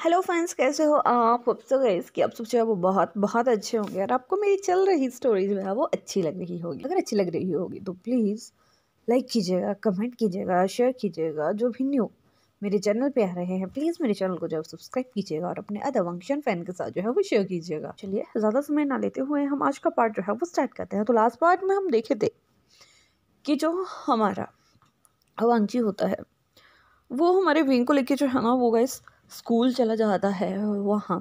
Hello friends, कैसे हो आप? होप सो गाइस कि आप सब जो है वो बहुत बहुत अच्छे होंगे और आपको मेरी चल रही स्टोरीज जो है वो अच्छी लग रही होगी। अगर अच्छी लग रही होगी तो प्लीज़ लाइक कीजिएगा, कमेंट कीजिएगा, शेयर कीजिएगा। जो भी न्यू मेरे चैनल पे आ रहे हैं प्लीज़ मेरे चैनल को जो है सब्सक्राइब कीजिएगा और अपने अदर फंक्शन फैन के साथ जो है वो शेयर कीजिएगा। चलिए ज़्यादा समय ना लेते हुए हम आज का पार्ट जो है वो स्टार्ट करते हैं। तो लास्ट पार्ट में हम देखे थे कि जो हमारा अवांची होता है वो हमारे विंग को लेके जो है ना वो गाइस स्कूल चला जाता है। वहाँ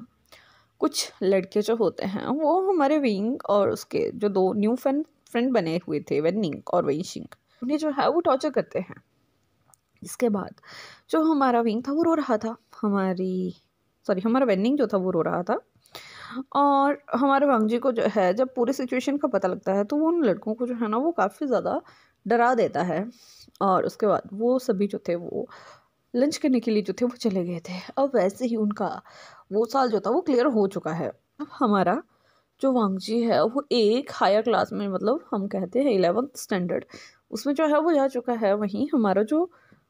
कुछ लड़के जो होते हैं वो हमारे विंग और उसके जो दो न्यू फ्रेंड फ्रेंड बने हुए थे, वेनिंग और वेइशिंग, उन्हें जो है वो टॉर्चर करते हैं। इसके बाद जो हमारा विंग था वो रो रहा था, हमारा वेनिंग जो था वो रो रहा था। और हमारे वांगजी को जो है जब पूरी सिचुएशन का पता लगता है तो वो उन लड़कों को जो है ना वो काफ़ी ज़्यादा डरा देता है। और उसके बाद वो सभी जो थे वो लंच करने के लिए जो थे वो चले गए थे। अब वैसे ही उनका वो साल जो था वो क्लियर हो चुका है। अब हमारा जो वांगजी है वो एक हायर क्लास में, मतलब हम कहते हैं 11th स्टैंडर्ड, उसमें जो है वो जा चुका है। वहीं हमारा जो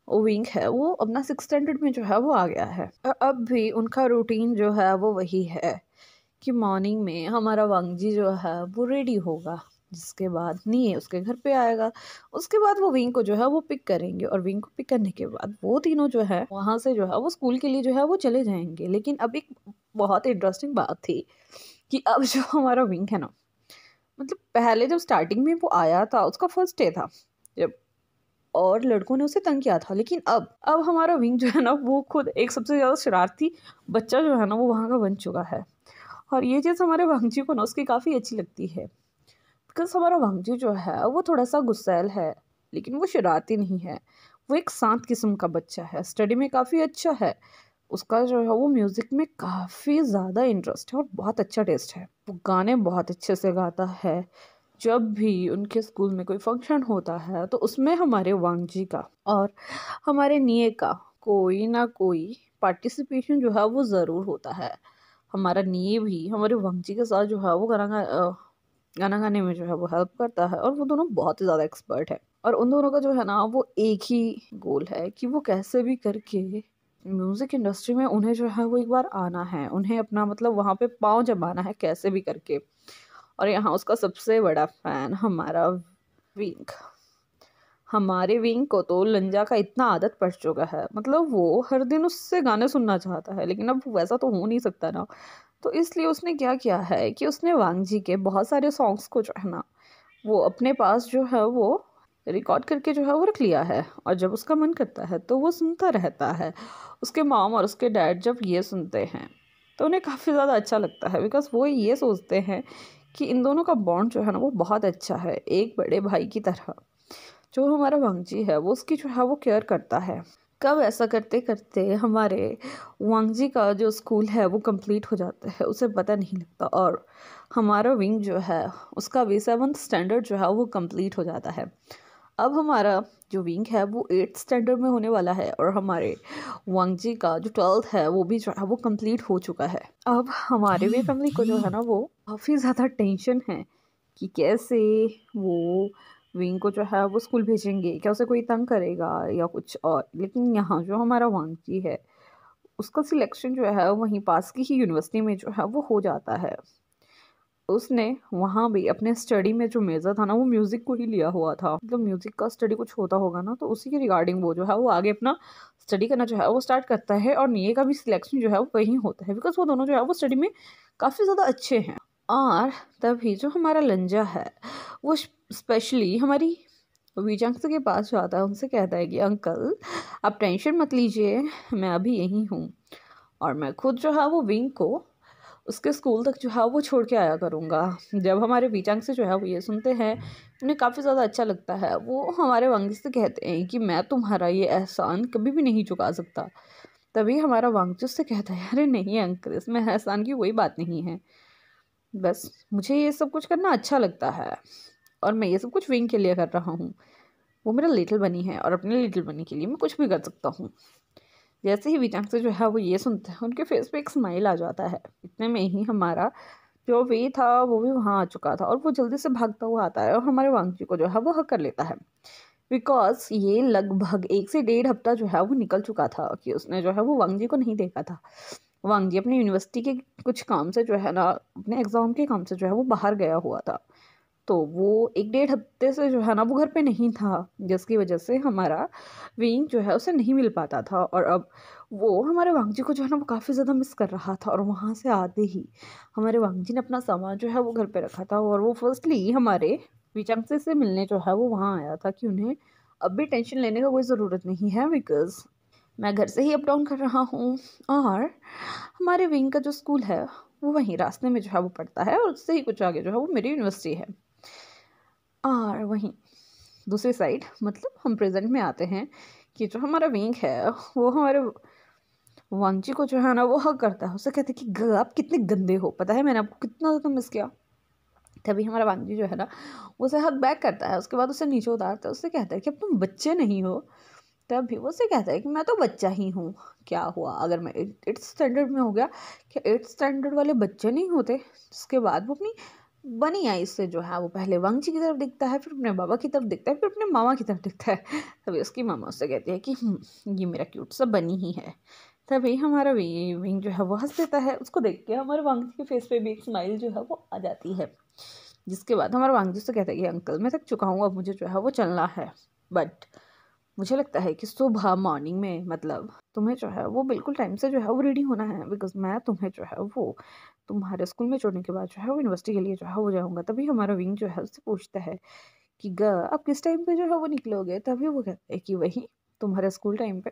विंग है वो अपना 6th स्टैंडर्ड में जो है वो आ गया है। और अब भी उनका रूटीन जो है वो वही है कि मॉर्निंग में हमारा वांगजी जो है वो रेडी होगा, जिसके बाद नहीं उसके घर पे आएगा। उसके बाद वो विंग को जो है वो पिक करेंगे और विंग को पिक करने के बाद वो तीनों जो है वहाँ से जो है वो स्कूल के लिए जो है वो चले जाएंगे। लेकिन अब एक बहुत इंटरेस्टिंग बात थी कि अब जो हमारा विंग है ना, मतलब पहले जब स्टार्टिंग में वो आया था उसका फर्स्ट डे था जब, और लड़कों ने उसे तंग किया था। लेकिन अब हमारा विंग जो है ना वो खुद एक सबसे ज़्यादा शरारती बच्चा जो है ना वो वहाँ का बन चुका है। और ये चीज़ हमारे वांगजी को ना उसकी काफ़ी अच्छी लगती है, बिकॉज हमारा वांगजी जो है वो थोड़ा सा गुस्सैल है लेकिन वो शरारती नहीं है। वो एक शांत किस्म का बच्चा है, स्टडी में काफ़ी अच्छा है, उसका जो है वो म्यूज़िक में काफ़ी ज़्यादा इंटरेस्ट है और बहुत अच्छा टेस्ट है। वो गाने बहुत अच्छे से गाता है। जब भी उनके स्कूल में कोई फंक्शन होता है तो उसमें हमारे वांगजी का और हमारे निये का कोई ना कोई पार्टिसिपेशन जो है वो ज़रूर होता है। हमारा निये भी हमारे वांगजी के साथ जो है वो गाना गाने में जो है वो हेल्प करता है और वो दोनों बहुत ही ज़्यादा एक्सपर्ट है। और उन दोनों का जो है ना वो एक ही गोल है कि वो कैसे भी करके म्यूज़िक इंडस्ट्री में उन्हें जो है वो एक बार आना है, उन्हें अपना मतलब वहाँ पे पाँव जमाना है कैसे भी करके। और यहाँ उसका सबसे बड़ा फैन हमारा विंग। हमारे विंग को तो लंजा का इतना आदत पड़ चुका है, मतलब वो हर दिन उससे गाने सुनना चाहता है, लेकिन अब वैसा तो हो नहीं सकता ना। तो इसलिए उसने क्या किया है कि उसने वांगजी के बहुत सारे सॉन्ग्स को जो है ना वो अपने पास जो है वो रिकॉर्ड करके जो है वो रख लिया है। और जब उसका मन करता है तो वो सुनता रहता है। उसके मॉम और उसके डैड जब ये सुनते हैं तो उन्हें काफ़ी ज़्यादा अच्छा लगता है, बिकॉज वो ये सोचते हैं कि इन दोनों का बॉन्ड जो है ना वो बहुत अच्छा है, एक बड़े भाई की तरह। जो हमारा वांगजी है वो उसकी जो है वो केयर करता है। कब ऐसा करते करते हमारे वांगजी का जो स्कूल है वो कंप्लीट हो जाता है, उसे पता नहीं लगता। और हमारा विंग जो है उसका भी 7th स्टैंडर्ड जो है वो कंप्लीट हो जाता है। अब हमारा जो विंग है वो 8th स्टैंडर्ड में होने वाला है और हमारे वांगजी का जो 12th है वो भी जो है वो कंप्लीट हो चुका है। अब हमारे भी फैमिली को जो है ना वो काफ़ी ज़्यादा टेंशन है कि कैसे वो विंग को जो है वो स्कूल भेजेंगे, क्या उसे कोई तंग करेगा या कुछ और। लेकिन यहाँ जो हमारा वांगजी है उसका सिलेक्शन जो है वहीं पास की ही यूनिवर्सिटी में जो है वो हो जाता है। उसने वहाँ भी अपने स्टडी में जो मेजर था ना वो म्यूज़िक को ही लिया हुआ था, मतलब म्यूज़िक का स्टडी कुछ होता होगा ना तो उसी के रिगार्डिंग वो जो है वो आगे अपना स्टडी करना जो है वो स्टार्ट करता है। और निये का भी सिलेक्शन जो है वो वहीं होता है, बिकॉज वो दोनों जो है वो स्टडी में काफ़ी ज़्यादा अच्छे हैं। और तभी जो हमारा लंजा है वो स्पेशली हमारी वीजांक्स के पास जाता है, उनसे कहता है कि अंकल आप टेंशन मत लीजिए, मैं अभी यहीं हूँ और मैं खुद जो है वो विंग को उसके स्कूल तक जो है वो छोड़ के आया करूँगा। जब हमारे वीचांग से जो है वो ये सुनते हैं उन्हें काफ़ी ज़्यादा अच्छा लगता है। वो हमारे वांगजी से कहते हैं कि मैं तुम्हारा ये एहसान कभी भी नहीं चुका सकता। तभी हमारा वांगजी उससे कहता है अरे नहीं अंकल, इसमें एहसान की कोई बात नहीं है, बस मुझे ये सब कुछ करना अच्छा लगता है और मैं ये सब कुछ विंग के लिए कर रहा हूँ। वो मेरा लिटिल बनी है और अपने लिटिल बनी के लिए मैं कुछ भी कर सकता हूँ। जैसे ही विचांग से जो है वो ये सुनते हैं उनके फेस पे एक स्माइल आ जाता है। इतने में ही हमारा जो वे था वो भी वहाँ आ चुका था और वो जल्दी से भागता हुआ आता है और हमारे वांगजी को जो है वो हक कर लेता है। बिकॉज ये लगभग 1 से 1.5 हफ्ता जो है वो निकल चुका था कि उसने जो है वो वांगजी को नहीं देखा था। वांग जी अपनी यूनिवर्सिटी के कुछ काम से जो है ना, अपने एग्ज़ाम के काम से जो है वो बाहर गया हुआ था। तो वो 1 डेढ़ हफ्ते से जो है ना वो घर पे नहीं था, जिसकी वजह से हमारा विंग जो है उसे नहीं मिल पाता था। और अब वो हमारे वांग जी को जो है ना वो काफ़ी ज़्यादा मिस कर रहा था। और वहाँ से आते ही हमारे वांग जी ने अपना सामान जो है वो घर पे रखा था, और वो फर्स्टली हमारे विचांग से मिलने जो है वो वहाँ आया था कि उन्हें अब भी टेंशन लेने का कोई ज़रूरत नहीं है, बिकॉज़ मैं घर से ही अप डाउन कर रहा हूँ। और हमारे विंग का जो स्कूल है वो वहीं रास्ते में जो है वो पड़ता है, और उससे ही कुछ आगे जो है वो मेरी यूनिवर्सिटी है। और वहीं दूसरी साइड मतलब हम प्रेजेंट में आते हैं कि जो हमारा विंग है वो हमारे वांगची को जो है ना वो हक करता है। उसे कहते हैं कि आप कितने गंदे हो, पता है मैंने आपको कितना ज़्यादा मिस किया। तभी हमारा वांगजी जो है ना उसे हक बैक करता है। उसके बाद उसे नीचे उतारता है, उससे कहता है कि अब तुम बच्चे नहीं हो। तभी वो उससे कहता है कि मैं तो बच्चा ही हूँ, क्या हुआ अगर मैं 8th स्टैंडर्ड में हो गया, क्या 8th स्टैंडर्ड वाले बच्चे नहीं होते। जिसके बाद वो अपनी बनी आई से जो है वो पहले वांगची की तरफ दिखता है, फिर अपने बाबा की तरफ दिखता है, फिर अपने मामा की तरफ दिखता है। तभी उसकी मामा उससे कहती है कि ये मेरा क्यूट सा बनी ही है। तभी हमारा विंग जो है वो हंस देता है। उसको देख के हमारे वांगजी के फेस पे भी एक स्माइल जो है वो आ जाती है। जिसके बाद हमारा वांगजी से कहता है कि अंकल मैं थक चुका हूँ, अब मुझे जो है वो चलना है। बट मुझे लगता है कि सुबह मॉर्निंग में मतलब तुम्हें जो है वो बिल्कुल टाइम से जो है वो रेडी होना है, बिकॉज मैं तुम्हें जो है वो तुम्हारे स्कूल में छोड़ने के बाद जो है वो यूनिवर्सिटी के लिए जो है वो जाऊँगा। तभी हमारा विंग जो है उससे पूछता है कि आप किस टाइम पे जो है वो निकलोगे। तभी वो कहता है कि वही तुम्हारे स्कूल टाइम पे।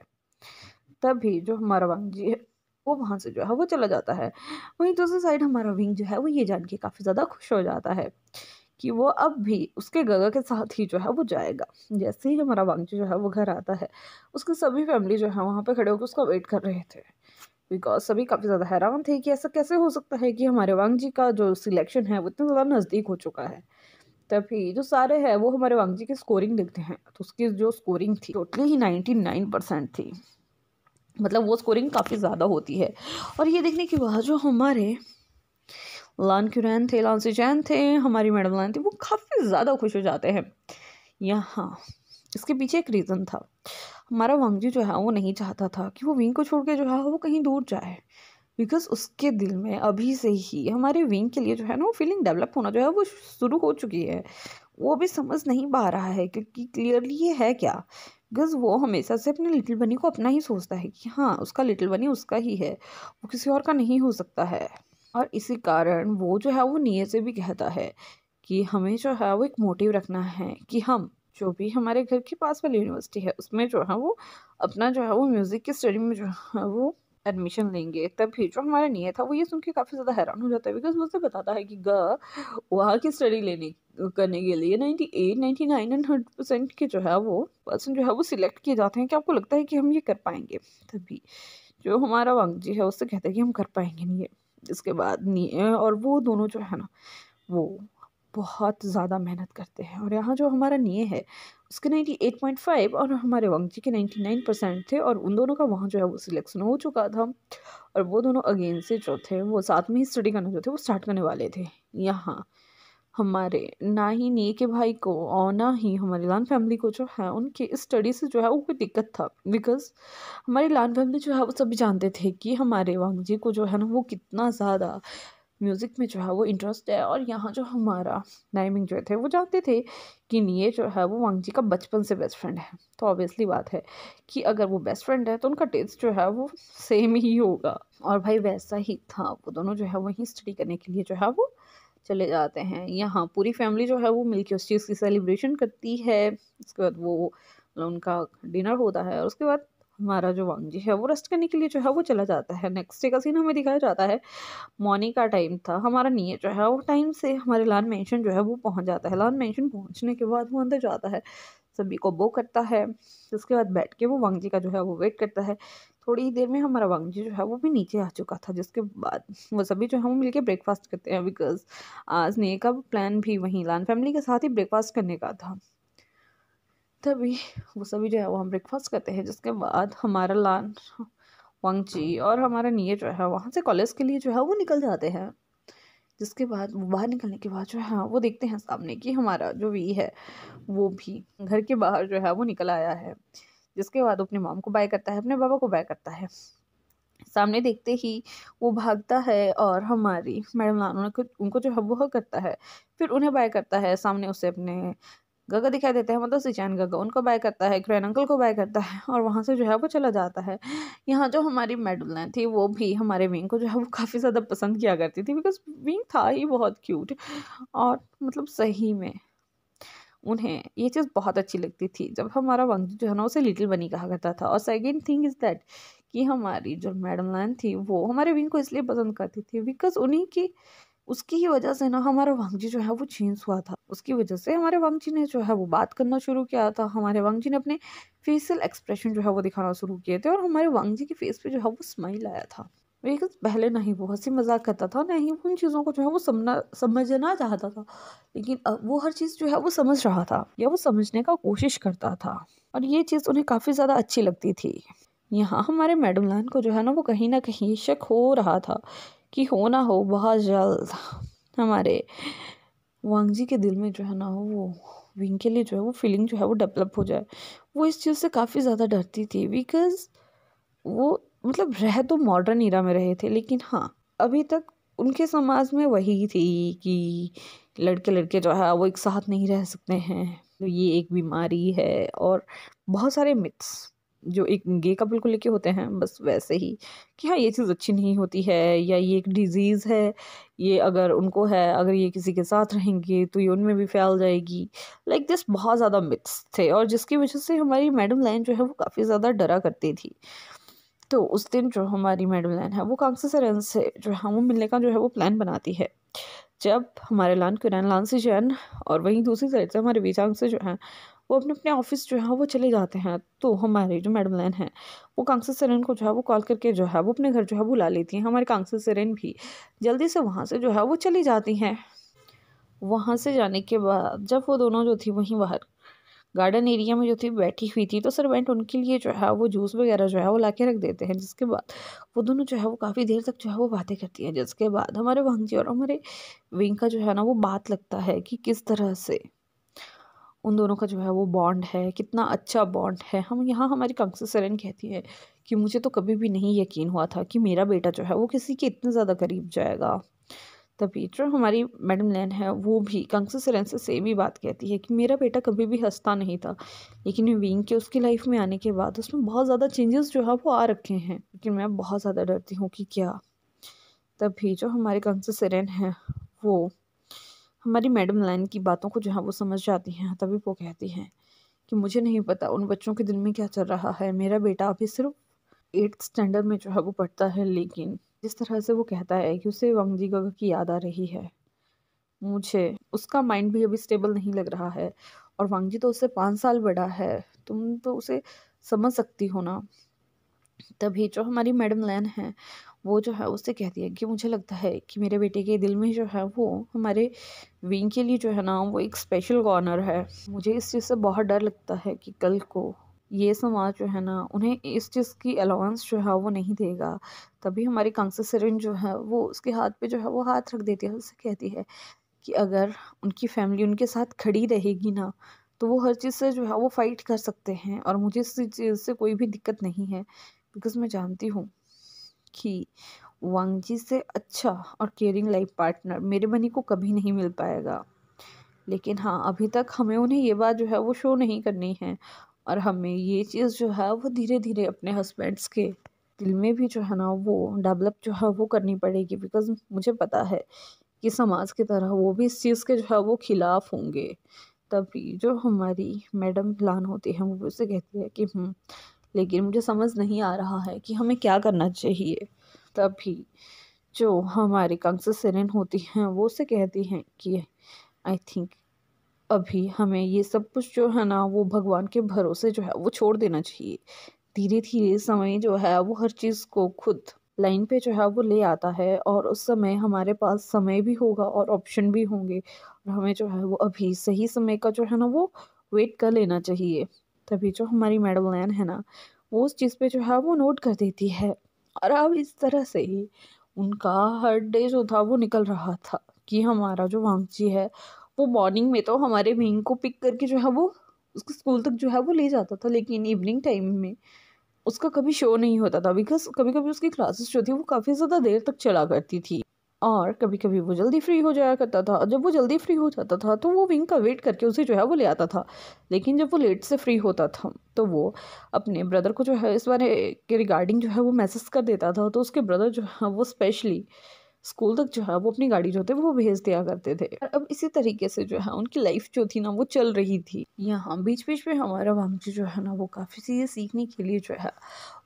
तभी जो हमारा वांग जी है वो वहाँ से जो है वो चला जाता है। वहीं दूसरी साइड हमारा विंग जो है वो ये जान के काफ़ी ज़्यादा खुश हो जाता है कि वो अब भी उसके गगा के साथ ही जो है वो जाएगा। जैसे ही हमारा वांगजी जो है वो घर आता है, उसकी सभी फैमिली जो है वहाँ पे खड़े होकर उसका वेट कर रहे थे, बिकॉज सभी काफ़ी ज़्यादा हैरान थे कि ऐसा कैसे हो सकता है कि हमारे वांगजी का जो सिलेक्शन है वो इतना ज़्यादा नज़दीक हो चुका है। तभी जो सारे हैं वो हमारे वांगजी की स्कोरिंग देखते हैं, तो उसकी जो स्कोरिंग थी टोटली ही 99% थी। मतलब वो स्कोरिंग काफ़ी ज़्यादा होती है। और ये देखने के बाद जो हमारे लान क्यूरैन थे, लान सिचैन थे, हमारी मैडम लान थी, वो काफ़ी ज़्यादा खुश हो जाते हैं। यहाँ इसके पीछे एक रीज़न था। हमारा वांगजी जो है वो नहीं चाहता था कि वो विंग को छोड़ के जो है वो कहीं दूर जाए, बिकॉज उसके दिल में अभी से ही हमारे विंग के लिए जो है ना वो फीलिंग डेवलप होना जो है वो शुरू हो चुकी है। वो भी समझ नहीं पा रहा है क्योंकि क्लियरली ये है क्या, बिकॉज वो हमेशा से अपने लिटिल बनी को अपना ही सोचता है कि हाँ उसका लिटिल बनी उसका ही है, वो किसी और का नहीं हो सकता है। और इसी कारण वो जो है वो नियत से भी कहता है कि हमें जो है वो एक मोटिव रखना है कि हम जो भी हमारे घर के पास वाली यूनिवर्सिटी है उसमें जो है वो अपना जो है वो म्यूज़िक की स्टडी में जो है वो एडमिशन लेंगे। तभी जो हमारा नियत था वो ये सुन के काफ़ी ज़्यादा हैरान हो जाता है, बिकॉज वो उसे बताता है कि वहाँ की स्टडी लेने करने के लिए 98 99 एंड 100% के जो है वो पर्सन जो है वो सिलेक्ट किए जाते हैं कि आपको लगता है कि हम ये कर पाएंगे। तभी जो हमारा वांग जी है उससे कहते हैं कि हम कर पाएंगे नहीं ये। इसके बाद नहीं, और वो दोनों जो है ना वो बहुत ज़्यादा मेहनत करते हैं। और यहाँ जो हमारा निये है उसके 98.5 और हमारे वांगजी के 99% थे, और उन दोनों का वहाँ जो है वो सिलेक्शन हो चुका था। और वो दोनों अगेन से जो थे वो साथ में ही स्टडी करना जो थे वो स्टार्ट करने वाले थे। यहाँ हमारे ना ही निये के भाई को और ना ही हमारी लान फैमिली को जो है उनके स्टडी से जो है वो कोई दिक्कत था, बिकॉज हमारी लान फैमिली जो है वो सभी जानते थे कि हमारे वांगजी को जो है ना वो कितना ज़्यादा म्यूज़िक में जो है वो इंटरेस्ट है। और यहाँ जो हमारा नाइमिंग जो थे वो जानते थे कि ये जो है वो वांगजी का बचपन से बेस्ट फ्रेंड है। तो ऑब्वियसली बात है कि अगर वो बेस्ट फ्रेंड है तो उनका टेस्ट जो है वो सेम ही होगा। और भाई वैसा ही था, वो दोनों जो है वहीं स्टडी करने के लिए जो है वो चले जाते हैं। यहाँ पूरी फैमिली जो है वो मिलके उस चीज़ की सेलिब्रेशन करती है। उसके बाद वो उनका डिनर होता है, और उसके बाद हमारा जो वांगजी है वो रेस्ट करने के लिए जो है वो चला जाता है। नेक्स्ट डे का सीन हमें दिखाया जाता है, मॉर्निंग का टाइम था। हमारा नियत जो है वो टाइम से हमारे लान मेंशन जो है वो पहुंच जाता है। लान मेंशन पहुंचने के बाद वो अंदर जाता है, सभी को बो करता है। उसके बाद बैठ के वो वांगजी का जो है वो वेट करता है। थोड़ी ही देर में हमारा वांगजी जो है वो भी नीचे आ चुका था, जिसके बाद वो सभी जो है वो मिलके ब्रेकफास्ट करते हैं, बिकॉज आज ने का प्लान भी वहीं लान फैमिली के साथ ही ब्रेकफास्ट करने का था। तभी वो सभी जो है वो हम ब्रेकफास्ट करते हैं, जिसके बाद हमारा लान वांगजी और हमारा निये जो है वहाँ से कॉलेज के लिए जो है वो निकल जाते हैं। जिसके बाद वो बाहर निकलने के बाद जो है वो देखते हैं सामने कि हमारा जो वी है वो भी घर के बाहर जो है वो निकल आया है। जिसके बाद अपने मॉम को बाय करता है, अपने बाबा को बाय करता है। सामने देखते ही वो भागता है और हमारी मैडम लानू को उनको जो है वो करता है, फिर उन्हें बाय करता है। सामने उसे अपने गगा दिखाई देते हैं, मतलब सिचान गगा, उनको बाय करता है, क्रेन अंकल को बाय करता है और वहाँ से जो है वो चला जाता है। यहाँ जो हमारी मेडुलाइन थी वो भी हमारे विंग को जो है वो काफ़ी ज़्यादा पसंद किया करती थी, बिकॉज विंग था ही बहुत क्यूट। और मतलब सही में उन्हें ये चीज़ बहुत अच्छी लगती थी जब हमारा वंश जो है ना उसे लिटिल बनी कहा करता था। और सेकेंड थिंग इज़ दैट कि हमारी जो मैडम लाइन थी वो हमारे विंग को इसलिए पसंद करती थी बिकॉज उन्हीं की उसकी ही वजह से ना हमारा वांगजी जो है वो चेंज हुआ था। उसकी वजह से हमारे वांगजी ने जो है वो बात करना शुरू किया था, हमारे वांगजी ने अपने फेशियल एक्सप्रेशन जो है वो दिखाना शुरू किए थे और हमारे वांगजी की फेस पे जो है वो स्माइल आया था। बिकॉज पहले ना ही वो हंसी मजाक करता था, ना ही वो उन चीज़ों को जो है वो समझना चाहता था, लेकिन अब वो हर चीज़ जो है वो समझ रहा था या वो समझने का कोशिश करता था और ये चीज़ उन्हें काफ़ी ज़्यादा अच्छी लगती थी। यहाँ हमारे मैडम लाइन को जो है ना कहीं शक हो रहा था कि हो ना हो बहुत जल्द हमारे वांगजी के दिल में जो है ना वो विंग के लिए जो है वो फीलिंग जो है वो डेवलप हो जाए। वो इस चीज़ से काफ़ी ज़्यादा डरती थी बिकॉज वो मतलब रह तो मॉडर्न इरा में रहे थे, लेकिन हाँ अभी तक उनके समाज में वही थी कि लड़के लड़के जो है वो एक साथ नहीं रह सकते हैं, तो ये एक बीमारी है। और बहुत सारे मिथ्स जो एक गे कपल को लेके होते हैं बस वैसे ही कि हाँ ये चीज़ अच्छी नहीं होती है या ये एक डिजीज़ है, ये अगर उनको है, अगर ये किसी के साथ रहेंगे तो ये उनमें भी फैल जाएगी। लाइक दिस बहुत ज़्यादा मिथ्स थे और जिसकी वजह से हमारी मैडम लाइन जो है वो काफ़ी ज़्यादा डरा करती थी। तो उस दिन जो हमारी मैडम लाइन है वो कांगसे सरेन से जो है वो मिलने का जो है वो प्लान बनाती है। जब हमारे लान कुरैन लान से जैन और वहीं दूसरी साइड से हमारे वीचांग से जो है वो अपने अपने ऑफिस जो है वो चले जाते हैं, तो हमारी जो मैडम लाइन है वो कांगसे सरेन को जो है वो कॉल करके जो है वो अपने घर जो है बुला लेती हैं। हमारे कांगसे सरेन भी जल्दी से वहाँ से जो है वो चली जाती हैं। वहाँ से जाने के बाद जब वो दोनों जो थी वहीं बाहर गार्डन एरिया में जो थी बैठी हुई थी, तो सर्वेंट उनके लिए जो है वो जूस वगैरह जो है वो ला के रख देते हैं, जिसके बाद वो दोनों जो है वो काफ़ी देर तक जो है वो बातें करती हैं। जिसके बाद हमारे भांजी और हमारे विंग का जो है ना वो बात लगता है कि किस तरह से उन दोनों का जो है वो बॉन्ड है, कितना अच्छा बॉन्ड है। हम यहाँ हमारी कंक्सस सरेन कहती है कि मुझे तो कभी भी नहीं यकीन हुआ था कि मेरा बेटा जो है वो किसी के इतने ज़्यादा करीब जाएगा। तभी जो हमारी मैडम लैन है वो भी कंक्सस सरेन से सेम ही बात कहती है कि मेरा बेटा कभी भी हंसता नहीं था, लेकिन विंग के उसकी लाइफ में आने के बाद उसमें बहुत ज़्यादा चेंजेस जो है वो आ रखे हैं, लेकिन मैं बहुत ज़्यादा डरती हूँ कि क्या। तभी जो हमारे कंक्सस सरेन है वो हमारी मैडम लाइन की बातों को जो है वो समझ जाती हैं। तभी वो कहती हैं कि मुझे नहीं पता उन बच्चों के दिल में क्या चल रहा है, मेरा बेटा अभी सिर्फ 8th स्टैंडर्ड में जो है वो पढ़ता है, लेकिन जिस तरह से वो कहता है कि उसे वांगजी गगा की याद आ रही है, मुझे उसका माइंड भी अभी स्टेबल नहीं लग रहा है। और वांगजी तो उससे 5 साल बड़ा है, तुम तो उसे समझ सकती हो ना। तभी जो हमारी मैडम लैन है वो जो है उससे कहती है कि मुझे लगता है कि मेरे बेटे के दिल में जो है वो हमारे विंग के लिए जो है ना वो एक स्पेशल कॉर्नर है। मुझे इस चीज़ से बहुत डर लगता है कि कल को ये समाज जो है ना उन्हें इस चीज़ की अलाउंस जो है वो नहीं देगा। तभी हमारी कांसा सिरिन जो है वो उसके हाथ पे जो है वो हाथ रख देती है, उससे कहती है कि अगर उनकी फैमिली उनके साथ खड़ी रहेगी ना तो वो हर चीज़ से जो है वो फाइट कर सकते हैं और मुझे इस चीज़ से कोई भी दिक्कत नहीं है, बिकॉज मैं जानती हूँ कि वांगजी से अच्छा और केयरिंग लाइफ पार्टनर मेरे बनी को कभी नहीं मिल पाएगा। लेकिन हाँ अभी तक हमें उन्हें ये बात जो है वो शो नहीं करनी है और हमें ये चीज़ जो है वो धीरे धीरे अपने हस्बैंड्स के दिल में भी जो है ना वो डेवलप जो है वो करनी पड़ेगी, बिकॉज मुझे पता है कि समाज की तरह वो भी इस चीज़ के जो है वो खिलाफ होंगे। तभी जो हमारी मैडम प्लान होती है वो उससे कहती है कि लेकिन मुझे समझ नहीं आ रहा है कि हमें क्या करना चाहिए। तभी जो हमारी कांग्रेस सेरेन होती हैं वो उससे कहती हैं कि आई थिंक अभी हमें ये सब कुछ जो है ना वो भगवान के भरोसे जो है वो छोड़ देना चाहिए। धीरे धीरे समय जो है वो हर चीज़ को खुद लाइन पे जो है वो ले आता है और उस समय हमारे पास समय भी होगा और ऑप्शन भी होंगे और हमें जो है वो अभी सही समय का जो है ना वो वेट कर लेना चाहिए। तभी जो हमारी मैडम लैन है ना वो उस चीज़ पे जो है वो नोट कर देती है और अब इस तरह से ही उनका हर डे जो था वो निकल रहा था कि हमारा जो वांगची है वो मॉर्निंग में तो हमारे विंग को पिक करके जो है वो उसको स्कूल तक जो है वो ले जाता था, लेकिन इवनिंग टाइम में उसका कभी शो नहीं होता था, बिकॉज कभी कभी उसकी क्लासेस जो थी वो काफ़ी ज़्यादा देर तक चला करती थी, और कभी कभी वो जल्दी फ्री हो जाया करता था। जब वो जल्दी फ्री हो जाता था तो वो विंग का वेट करके उसे जो है वो ले आता था। लेकिन जब वो लेट से फ्री होता था तो वो अपने ब्रदर को जो है इस बारे के रिगार्डिंग जो है वो मैसेज कर देता था। तो उसके ब्रदर जो है वो स्पेशली स्कूल तक जो है वो अपनी गाड़ी जो थे वो भेज दिया करते थे। और अब इसी तरीके से जो है उनकी लाइफ जो थी ना वो चल रही थी। यहाँ बीच बीच में हमारा वांगजी जो है ना वो काफ़ी चीज़ें सीखने के लिए जो है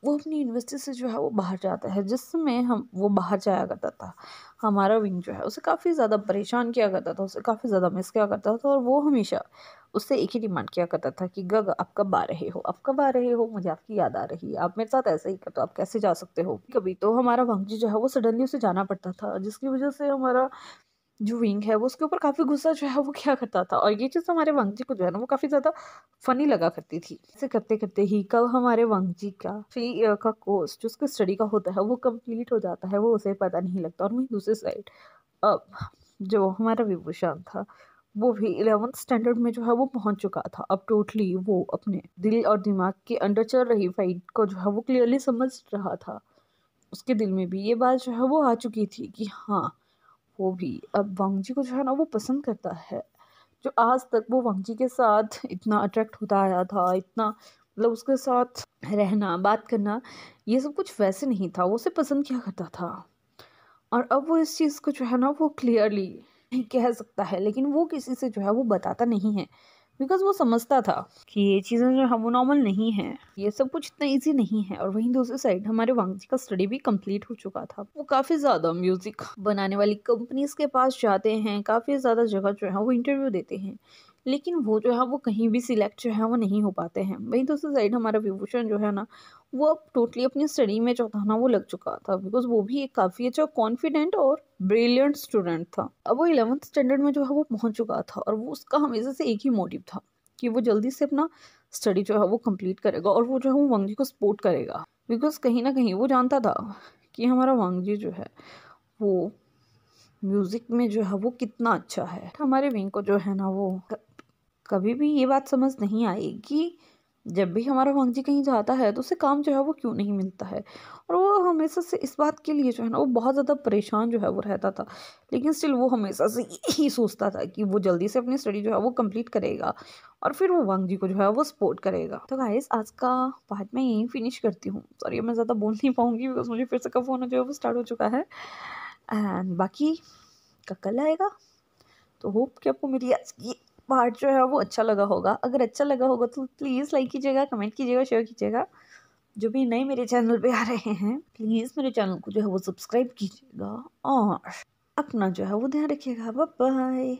वो अपनी यूनिवर्सिटी से जो है वो बाहर जाता है। जिस समय हम वो बाहर जाया करता था, हमारा विंग जो है उसे काफ़ी ज़्यादा परेशान किया करता था, उसे काफ़ी ज़्यादा मिस किया करता था। और वो हमेशा उससे एक ही डिमांड किया करता था कि गग आप कब आ रहे हो, आप कब आ रहे हो, मुझे आपकी याद आ रही है, आप मेरे साथ ऐसे ही कर तो आप कैसे जा सकते हो। कभी तो हमारा वांगजी जो है वो सडनली उसे जाना पड़ता था, जिसकी वजह से हमारा जो विंग है वो उसके ऊपर काफ़ी गुस्सा जो है वो किया करता था। और ये चीज़ हमारे वांगजी को जो है ना वो काफ़ी ज़्यादा फनी लगा करती थी। ऐसे करते करते ही कब हमारे वांगजी का 3 ईयर का कोर्स जो उसके स्टडी का होता है वो कंप्लीट हो जाता है, वो उसे पता नहीं लगता। और वहीं दूसरी साइड अब जो हमारा विभूषण था वो भी 11th स्टैंडर्ड में जो है वो पहुंच चुका था। अब टोटली वो अपने दिल और दिमाग के अंडर चल रही फाइट को जो है वो क्लियरली समझ रहा था। उसके दिल में भी ये बात जो है वो आ चुकी थी कि हाँ, वो भी अब वांगजी को जो है ना वो पसंद करता है। जो आज तक वो वांगजी के साथ इतना अट्रैक्ट होता आया था, इतना मतलब उसके साथ रहना बात करना ये सब कुछ वैसे नहीं था, वो उसे पसंद किया करता था। और अब वो इस चीज़ को जो है ना वो क्लियरली नहीं कह सकता है, लेकिन वो किसी से जो है वो बताता नहीं है, बिकॉज वो समझता था कि ये चीज़ें जो है वो नॉर्मल नहीं है, ये सब कुछ इतना ईजी नहीं है। और वहीं दूसरी साइड हमारे वांगजी का स्टडी भी कंप्लीट हो चुका था। वो काफ़ी ज़्यादा म्यूज़िक बनाने वाली कंपनीज के पास जाते हैं, काफ़ी ज़्यादा जगह जो है वो इंटरव्यू देते हैं, लेकिन वो जो है वो कहीं भी सिलेक्ट जो है वो नहीं हो पाते हैं। वहीं दूसरी साइड हमारा विभूषण जो है ना वो अब टोटली अपनी स्टडी में जो था ना वो लग चुका था, बिकॉज वो भी एक काफ़ी अच्छा कॉन्फिडेंट और ब्रिलियंट स्टूडेंट था। अब वो 11th स्टैंडर्ड में जो है वो पहुंच चुका था, और वो उसका हमेशा से एक ही मोटिव था कि वो जल्दी से अपना स्टडी जो है वो कंप्लीट करेगा, और वो जो है वो वांगजी को सपोर्ट करेगा। बिकॉज कहीं ना कहीं वो जानता था कि हमारा वांगजी जो है वो म्यूज़िक में जो है वो कितना अच्छा है। हमारे विंग को जो है ना वो कभी भी ये बात समझ नहीं आई कि जब भी हमारा वांगजी कहीं जाता है तो उसे काम जो है वो क्यों नहीं मिलता है। और वो हमेशा से इस बात के लिए जो है ना वो बहुत ज़्यादा परेशान जो है वो रहता था। लेकिन स्टिल वो हमेशा से यही सोचता था कि वो जल्दी से अपनी स्टडी जो है वो कंप्लीट करेगा, और फिर वो वांगजी को जो है वो सपोर्ट करेगा। तो गाइस आज का पार्ट मैं यहीं फिनिश करती हूँ। सॉरी मैं ज़्यादा बोल नहीं पाऊँगी, बिकॉज मुझे फिर से कब होना जो है वो स्टार्ट हो चुका है, एंड बाकी का कल आएगा। तो होप कि आपको मेरी आज की पार्ट जो है वो अच्छा लगा होगा। अगर अच्छा लगा होगा तो प्लीज़ लाइक कीजिएगा, कमेंट कीजिएगा, शेयर कीजिएगा। जो भी नए मेरे चैनल पे आ रहे हैं प्लीज़ मेरे चैनल को जो है वो सब्सक्राइब कीजिएगा, और अपना जो है वो ध्यान रखिएगा। Bye bye.